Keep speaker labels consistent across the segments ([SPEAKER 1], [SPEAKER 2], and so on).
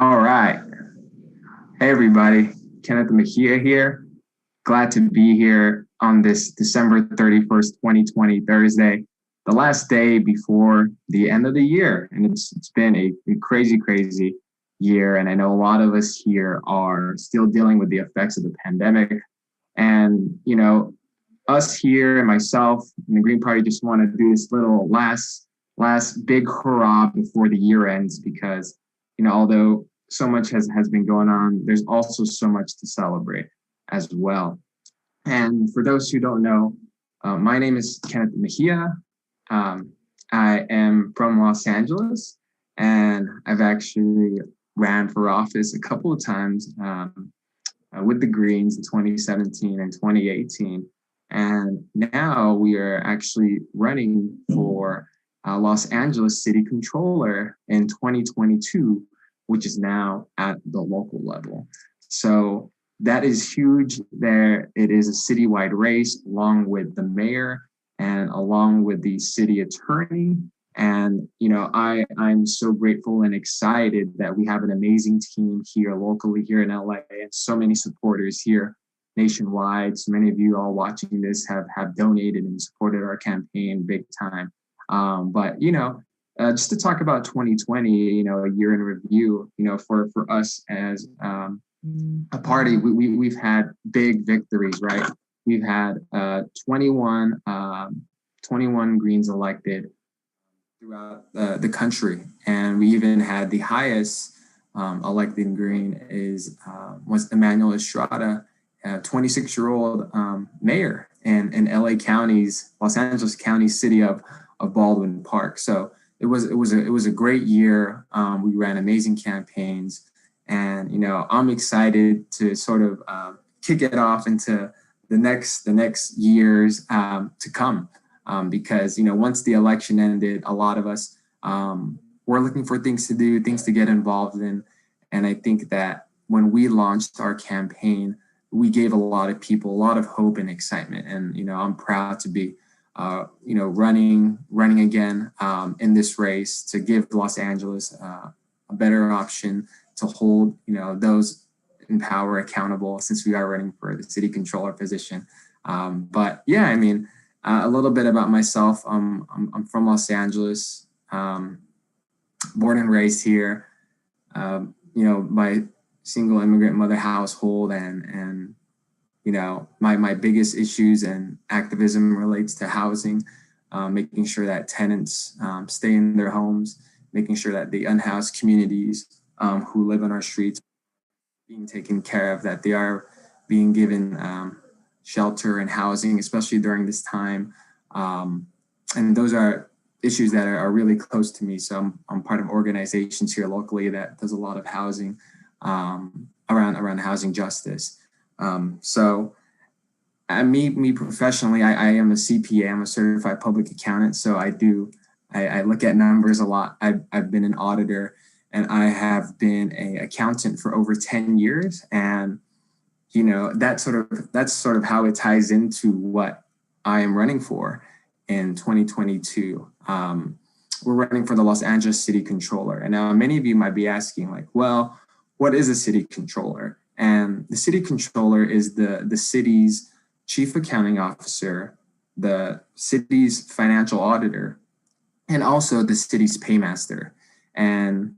[SPEAKER 1] All right. Hey, everybody. Kenneth Mejia here. Glad to be here on this December 31st, 2020, Thursday, the last day before the end of the year. And it's been a crazy, crazy year. And I know a lot of us here are still dealing with the effects of the pandemic. And, us here and myself and the Green Party just want to do this little last big hurrah before the year ends because, although so much has been going on, there's also so much to celebrate as well. And for those who don't know, my name is Kenneth Mejia. I am from Los Angeles, and I've actually ran for office a couple of times with the Greens in 2017 and 2018. And now we are actually running for Los Angeles City Controller in 2022, which is now at the local level. So that is huge. There, it is a citywide race along with the mayor and along with the city attorney. And I'm so grateful and excited that we have an amazing team here locally here in LA, and so many supporters here nationwide. So many of you all watching this have donated and supported our campaign big time. But just to talk about 2020, a year in review, for us as a party, we've had big victories, right? We've had 21 Greens elected throughout the country, and we even had the highest elected Green was Emmanuel Estrada, a 26-year-old mayor in LA County's Los Angeles County city of Baldwin Park. So it was a great year. We ran amazing campaigns, and I'm excited to sort of kick it off into the next years to come, because once the election ended, a lot of us were looking for things to do, things to get involved in, and I think that when we launched our campaign, we gave a lot of people a lot of hope and excitement, and I'm proud to be running again in this race to give Los Angeles a better option to hold those in power accountable, since we are running for the city controller position. But yeah, I mean, a little bit about myself. I'm from Los Angeles, born and raised here. My single immigrant mother household, and my biggest issues and activism relates to housing, making sure that tenants stay in their homes, making sure that the unhoused communities who live on our streets being taken care of, that they are being given shelter and housing, especially during this time. And those are issues that are really close to me. So I'm part of organizations here locally that does a lot of housing, around housing justice. So me professionally, I am a CPA. I'm a certified public accountant. So I look at numbers a lot. I've been an auditor, and I have been an accountant for over 10 years. And that's sort of how it ties into what I am running for in 2022. We're running for the Los Angeles City Controller. And now many of you might be asking, like, well, what is a city controller? And the city controller is the city's chief accounting officer, the city's financial auditor, and also the city's paymaster. And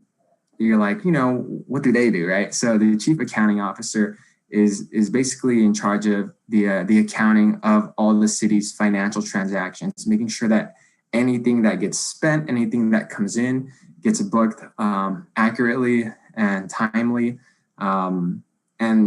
[SPEAKER 1] you're like, what do they do, right? So the chief accounting officer is basically in charge of the accounting of all the city's financial transactions, making sure that anything that gets spent, anything that comes in, gets booked accurately and timely. And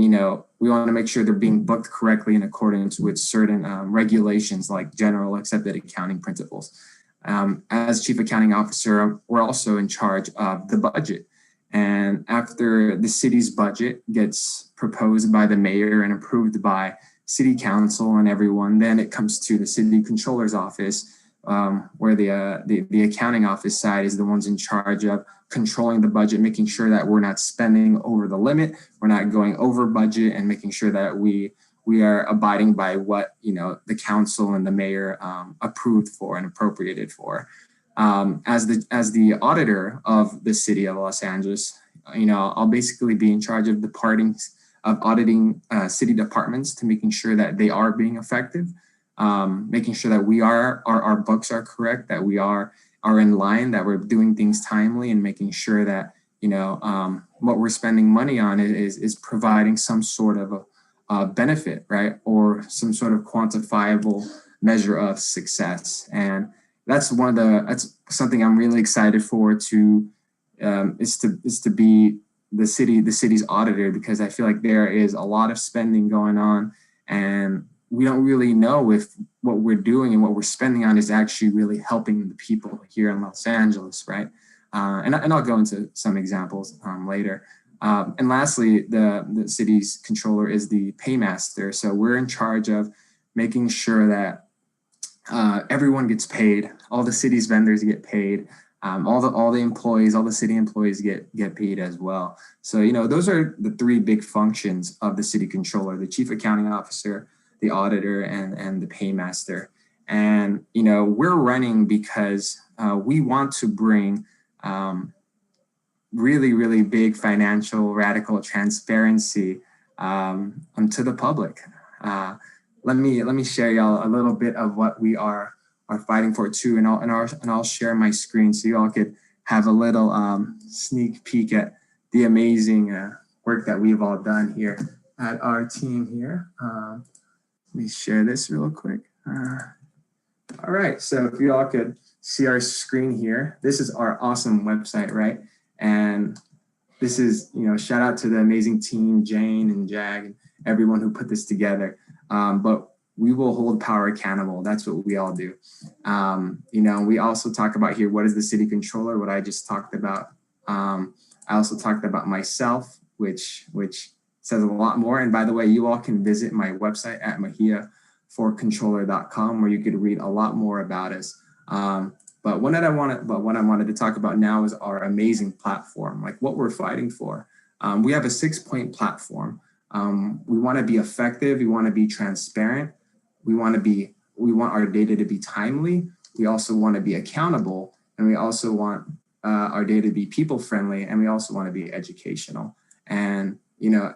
[SPEAKER 1] we want to make sure they're being booked correctly in accordance with certain regulations, like general accepted accounting principles. As chief accounting officer, we're also in charge of the budget. And after the city's budget gets proposed by the mayor and approved by city council and everyone, then it comes to the city controller's office, where the accounting office side is the ones in charge of controlling the budget, making sure that we're not spending over the limit, we're not going over budget, and making sure that we are abiding by what the council and the mayor approved for and appropriated for. As the auditor of the city of Los Angeles, I'll basically be in charge of auditing city departments to making sure that they are being effective, making sure that our books are correct, that we are in line, that we're doing things timely, and making sure that what we're spending money on is providing some sort of a benefit, right, or some sort of quantifiable measure of success. And that's something I'm really excited for is to be the city's auditor, because I feel like there is a lot of spending going on, and we don't really know if what we're doing and what we're spending on is actually really helping the people here in Los Angeles, right? And I'll go into some examples later. And lastly, the city's controller is the paymaster. So we're in charge of making sure that everyone gets paid, all the city's vendors get paid, All the employees, all the city employees get paid as well. So, those are the three big functions of the city controller: the chief accounting officer, the auditor, and the paymaster. And, we're running because we want to bring really, really big financial radical transparency to the public. Let me share y'all a little bit of what we are fighting for too, and I'll share my screen so y'all could have a little sneak peek at the amazing work that we've all done here at our team here. Let me share this real quick. All right, so if you all could see our screen here, this is our awesome website, right? And this is, shout out to the amazing team, Jane and Jag, and everyone who put this together. But we will hold power accountable. That's what we all do. We also talk about here, what is the city controller, what I just talked about. I also talked about myself, which says a lot more. And by the way, you all can visit my website at mejiaforcontroller.com, where you could read a lot more about us. But what I wanted to talk about now is our amazing platform, like what we're fighting for. We have a 6-point platform. We want to be effective. We want to be transparent. We want our data to be timely. We also want to be accountable, and we also want our data to be people friendly, and we also want to be educational. And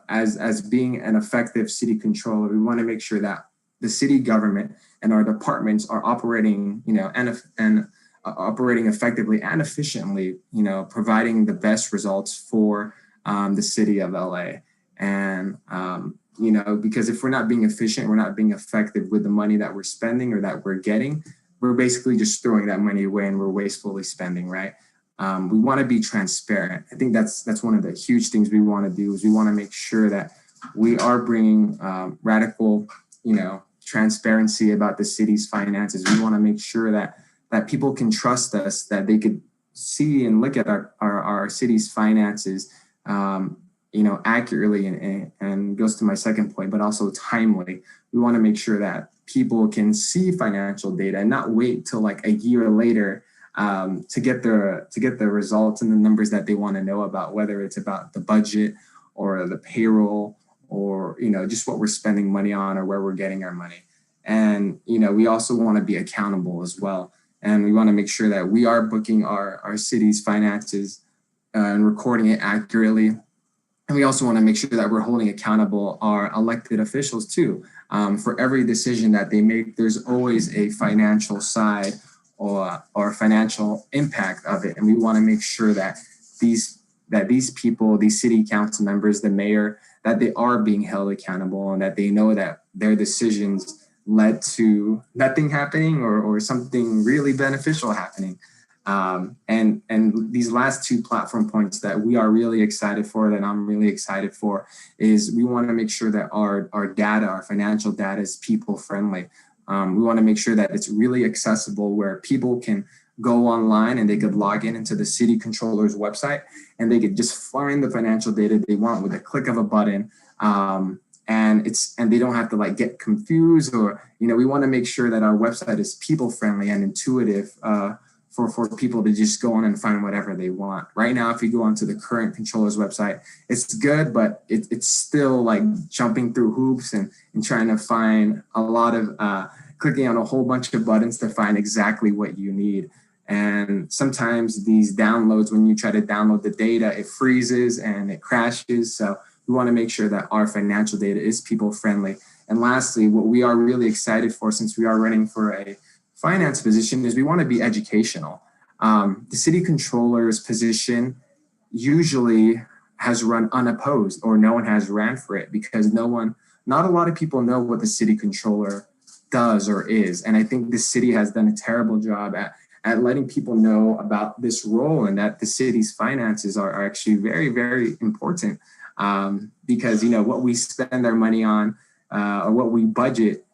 [SPEAKER 1] as being an effective city controller, we want to make sure that the city government and our departments are operating, and operating effectively and efficiently, providing the best results for the city of LA. And, because if we're not being efficient, we're not being effective with the money that we're spending or that we're getting, we're basically just throwing that money away and we're wastefully spending, right? We want to be transparent. I think that's one of the huge things we want to do, is we want to make sure that we are bringing radical, transparency about the city's finances. We want to make sure that people can trust us, that they could see and look at our city's finances, accurately, and goes to my second point, but also timely. We want to make sure that people can see financial data and not wait till like a year later to get the results and the numbers that they want to know about, whether it's about the budget or the payroll or, just what we're spending money on or where we're getting our money. And, we also want to be accountable as well. And we want to make sure that we are booking our city's finances and recording it accurately. And we also want to make sure that we're holding accountable our elected officials too. For every decision that they make, there's always a financial side or financial impact of it. And we want to make sure that these people, these city council members, the mayor, that they are being held accountable and that they know that their decisions led to nothing happening or something really beneficial happening. And these last two platform points that we are really excited for, that I'm really excited for, is we want to make sure that our data, our financial data, is people friendly. We want to make sure that it's really accessible, where people can go online and they could log into the city controller's website and they could just find the financial data they want with a click of a button. And they don't have to get confused, or, we want to make sure that our website is people friendly and intuitive for people to just go on and find whatever they want. Right now, if you go onto the current controller's website, it's good, but it's still jumping through hoops and trying to find a lot of clicking on a whole bunch of buttons to find exactly what you need. And sometimes these downloads, when you try to download the data, it freezes and it crashes. So we want to make sure that our financial data is people friendly. And lastly, what we are really excited for, since we are running for a finance position, is we want to be educational. The city controller's position usually has run unopposed, or no one has ran for it, because not a lot of people know what the city controller does or is. And I think the city has done a terrible job at letting people know about this role, and that the city's finances are actually very, very important, because, what we spend our money on or what we budget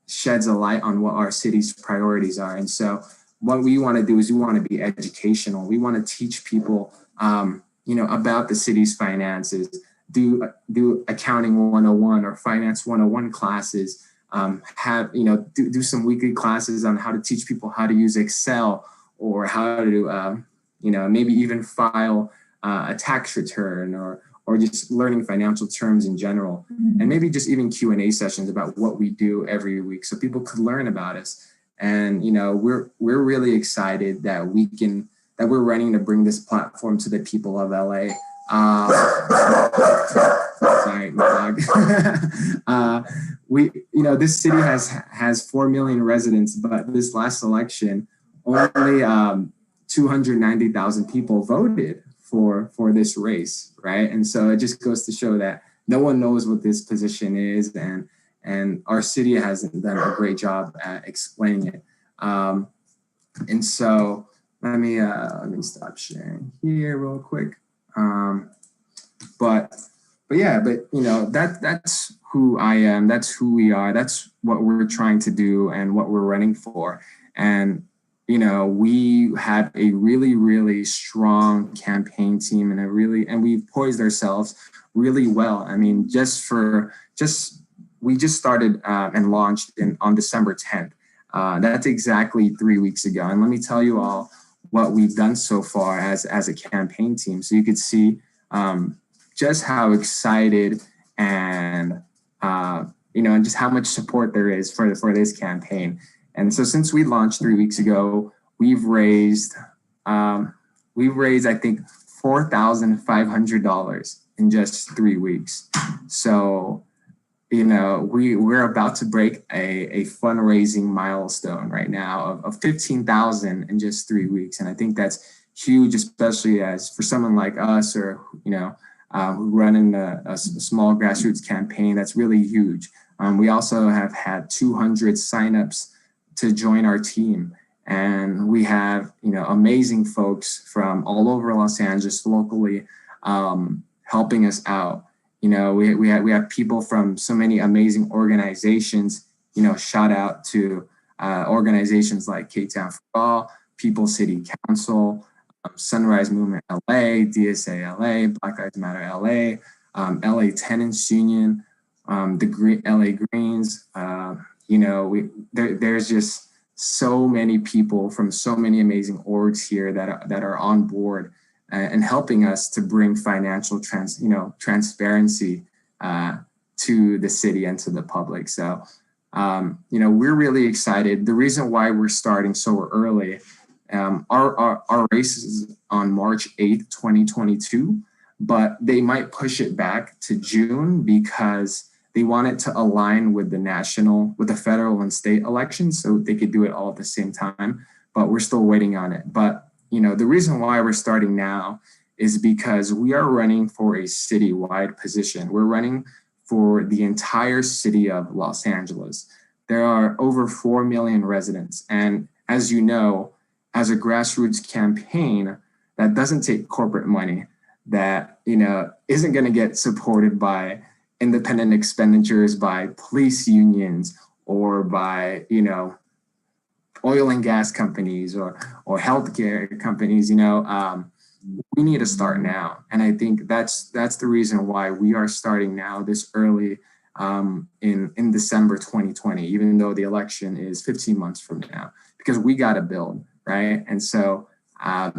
[SPEAKER 1] sheds a light on what our city's priorities are. And so what we want to do is we want to be educational. We want to teach people, about the city's finances, do accounting 101 or finance 101 classes, do some weekly classes on how to teach people how to use Excel, or how to maybe even file a tax return or just learning financial terms in general, and maybe just even Q&A sessions about what we do every week so people could learn about us. And, we're really excited that we're running to bring this platform to the people of LA. Sorry, my dog. This city has 4 million residents, but this last election, only 290,000 people voted for this race, right? And so it just goes to show that no one knows what this position is, and our city hasn't done a great job at explaining it. And so let me stop sharing here real quick. But that's who I am. That's who we are. That's what we're trying to do and what we're running for. And we have a really, really strong campaign team, and we've poised ourselves really well. I mean, we just started and launched on December 10th. That's exactly 3 weeks ago. And let me tell you all what we've done so far as a campaign team. So you could see just how excited and just how much support there is for this campaign. And so since we launched 3 weeks ago, we've raised I think $4,500 in just 3 weeks. So we're about to break a fundraising milestone right now of 15,000 in just 3 weeks, and I think that's huge, especially as for someone like us or running a small grassroots campaign. That's really huge. We also have had 200 signups to join our team, and we have amazing folks from all over Los Angeles locally helping us out. We have people from so many amazing organizations. Shout out to organizations like K-Town for All, People City Council, Sunrise Movement LA, DSA LA, Black Lives Matter LA, LA Tenants Union, the LA Greens. There's just so many people from so many amazing orgs here that are on board and helping us to bring financial transparency to the city and to the public. So, we're really excited. The reason why we're starting so early, our race is on March 8th, 2022, but they might push it back to June because they want it to align with the federal and state elections so they could do it all at the same time, but we're still waiting on it. But the reason why we're starting now is because we are running for a citywide position. We're running for the entire city of Los Angeles. There are over 4 million residents. And as you know, as a grassroots campaign that doesn't take corporate money, that isn't going to get supported by independent expenditures by police unions or by oil and gas companies or healthcare companies. We need to start now, and I think that's the reason why we are starting now this early in December 2020, even though the election is 15 months from now, because we got to build, right? And so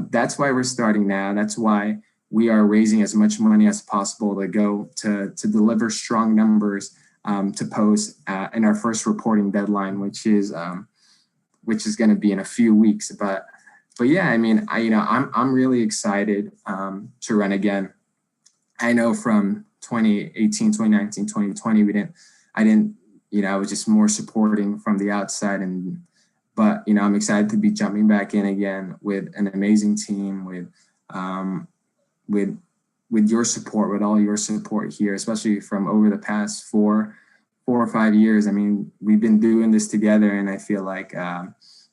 [SPEAKER 1] that's why we're starting now. That's why we are raising as much money as possible to deliver strong numbers to post in our first reporting deadline, which is going to be in a few weeks. But yeah, I mean, I'm really excited to run again. I know from 2018, 2019, 2020, I was just more supporting from the outside, but I'm excited to be jumping back in again with an amazing team, with your support, with all your support here, especially from over the past four or 5 years. I mean, we've been doing this together, and I feel like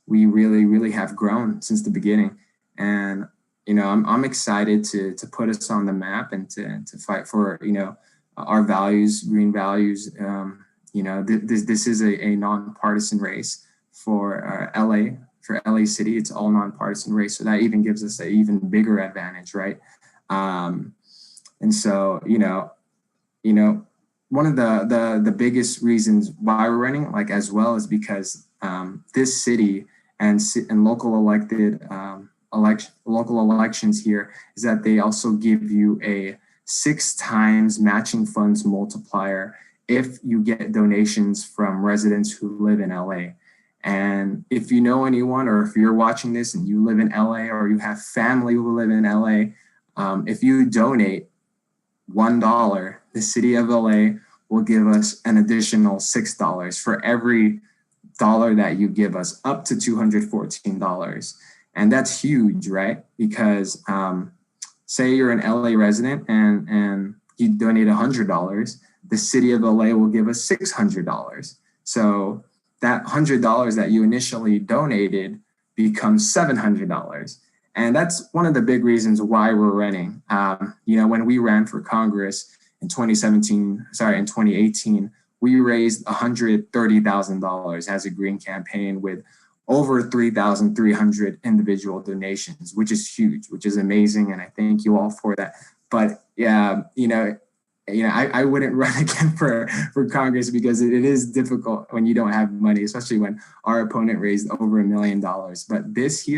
[SPEAKER 1] we really, really have grown since the beginning. And I'm excited to put us on the map and to fight for our values, green values. This is a nonpartisan race for LA, for LA City. It's all nonpartisan race, so that even gives us an even bigger advantage, right? And so one of the biggest reasons why we're running, as well, is because this city and local elected local elections here is that they also give you a 6 times matching funds multiplier if you get donations from residents who live in LA. And if you know anyone, or if you're watching this and you live in LA, or you have family who live in LA, if you donate $1, the city of LA will give us an additional $6 for every dollar that you give us, up to $214. And that's huge, right? Because say you're an LA resident and you donate $100, the city of LA will give us $600. So that $100 that you initially donated becomes $700. And that's one of the big reasons why we're running. When we ran for Congress in 2018, we raised $130,000 as a green campaign with over 3,300 individual donations, which is huge, which is amazing. And I thank you all for that. But yeah, I wouldn't run again for Congress because it is difficult when you don't have money, especially when our opponent raised over $1 million. But this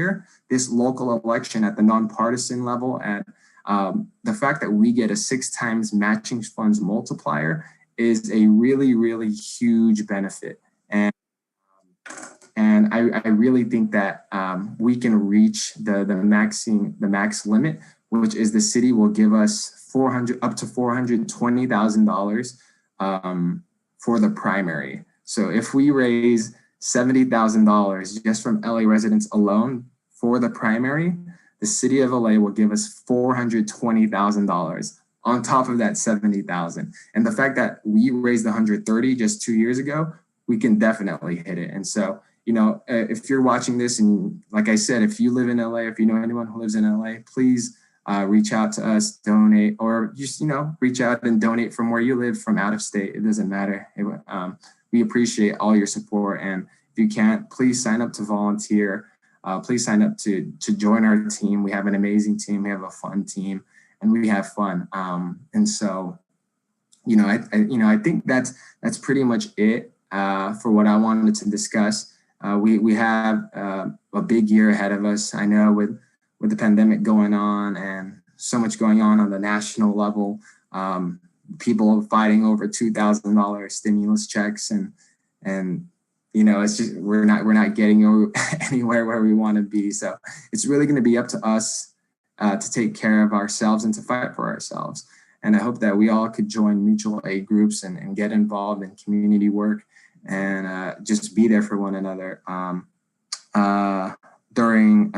[SPEAKER 1] local election at the nonpartisan level, at the fact that we get a 6 times matching funds multiplier is a really, really huge benefit. And I really think that we can reach the max limit, which is the city will give us up to $420,000 for the primary. So if we raise $70,000 just from LA residents alone for the primary, the city of LA will give us $420,000 on top of that $70,000. And the fact that we raised $130 just 2 years ago, we can definitely hit it. And so, if you're watching this, and like I said, if you live in LA, if you know anyone who lives in LA, please reach out to us, donate, or just, reach out and donate from where you live, from out of state. It doesn't matter. We appreciate all your support. And if you can't, please sign up to volunteer. Please sign up to join our team. We have an amazing team. We have a fun team, and we have fun. And so, I think that's pretty much it for what I wanted to discuss. We have a big year ahead of us. I know with the pandemic going on and so much going on the national level, people fighting over $2,000 stimulus checks, and it's just we're not getting anywhere where we want to be. So it's really going to be up to us to take care of ourselves and to fight for ourselves. And I hope that we all could join mutual aid groups and get involved in community work and just be there for one another during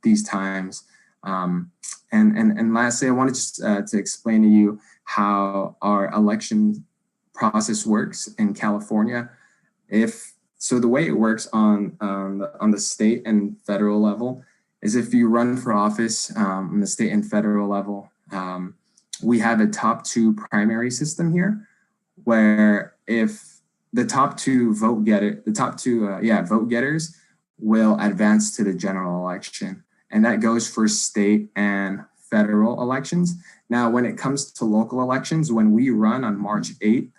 [SPEAKER 1] these times. And lastly, I wanted just to explain to you how our election process works in California. So the way it works on the state and federal level is if you run for office on the state and federal level, we have a top 2 primary system here, where if the top 2 vote getters will advance to the general election. And that goes for state and federal elections. Now, when it comes to local elections, when we run on March 8th,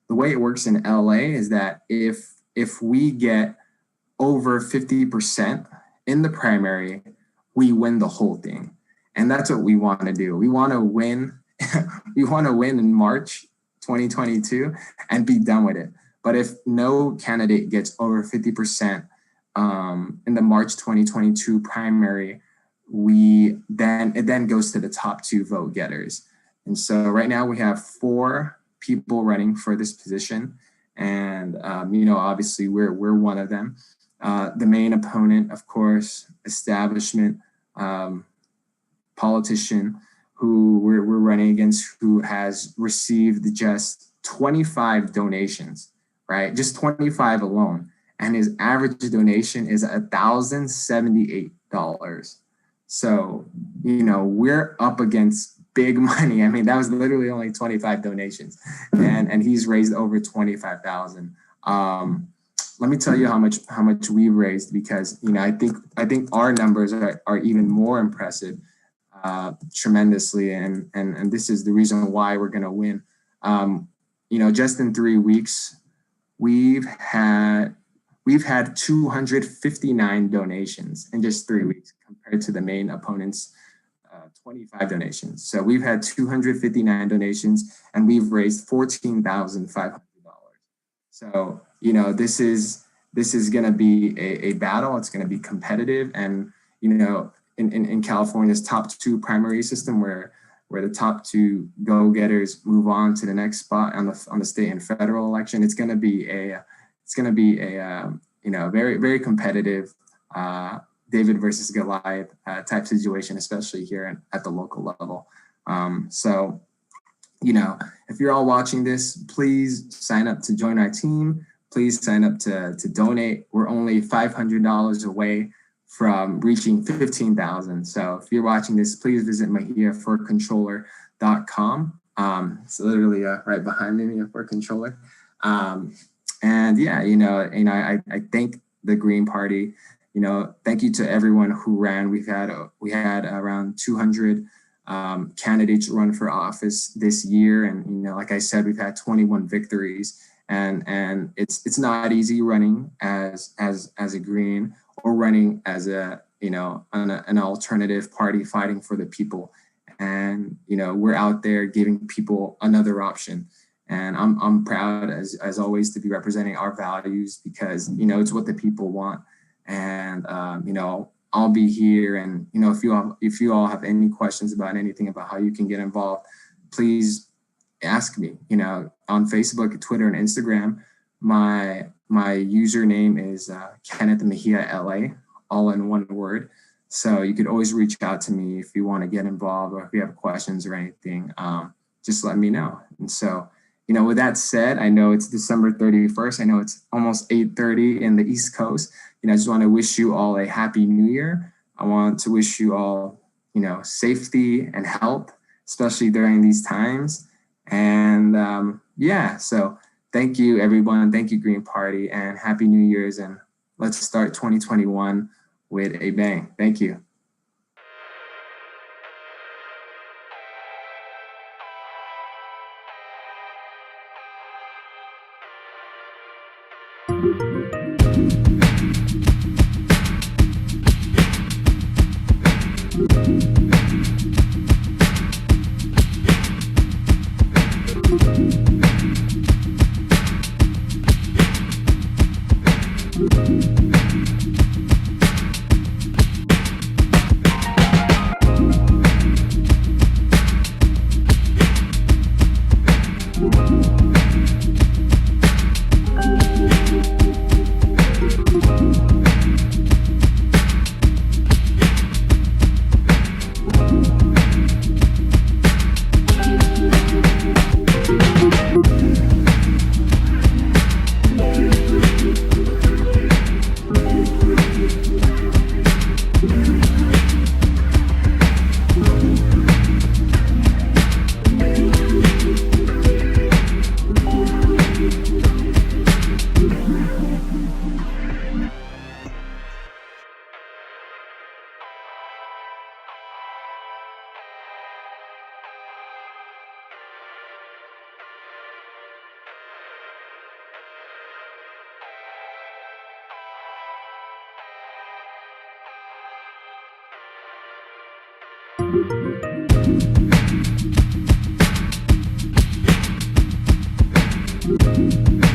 [SPEAKER 1] the way it works in LA is that if we get over 50% in the primary, we win the whole thing. And that's what we want to do. We want to win. We want to win in March 2022 and be done with it. But if no candidate gets over 50% in the March 2022 primary, it then goes to the top 2 vote getters. And so right now we have 4 people running for this position. And, obviously we're one of them. The main opponent, of course, establishment politician who we're running against, who has received just 25 donations, right? Just 25 alone. And his average donation is $1,078. So, we're up against big money. I mean, that was literally only 25 donations, and he's raised over 25,000. Let me tell you how much we've raised, because I think our numbers are even more impressive, tremendously, and this is the reason why we're going to win. Just in 3 weeks, we've we've had 259 donations in just 3 weeks compared to the main opponent's 25 donations. So we've had 259 donations and we've raised $14,500. So, this is going to be a battle. It's going to be competitive. And, in California's top two primary system where the top two go-getters move on to the next spot on the state and federal election, it's going to be a very, very competitive David versus Goliath type situation, especially here at the local level. So, if you're all watching this, please sign up to join our team. Please sign up to donate. We're only $500 away from reaching 15,000. So if you're watching this, please visit MejiaForController.com. It's literally right behind me, Mejia for Controller. And yeah, I thank the Green Party. Thank you to everyone who ran. We had around 200 candidates run for office this year, and like I said, we've had 21 victories. And it's not easy running as a Green or running as an alternative party fighting for the people. And we're out there giving people another option. And I'm proud as always to be representing our values because it's what the people want. And I'll be here. And if you all have any questions about anything about how you can get involved, please ask me. On Facebook, Twitter, and Instagram, my username is Kenneth Mejia LA, all in one word. So you could always reach out to me if you want to get involved or if you have questions or anything. Just let me know. And so, with that said, I know it's December 31st. I know it's almost 8:30 in the East Coast. I just want to wish you all a happy New Year. I want to wish you all, safety and health, especially during these times. And so thank you, everyone. Thank you, Green Party, and Happy New Year's. And let's start 2021 with a bang. Thank you.
[SPEAKER 2] Thank you.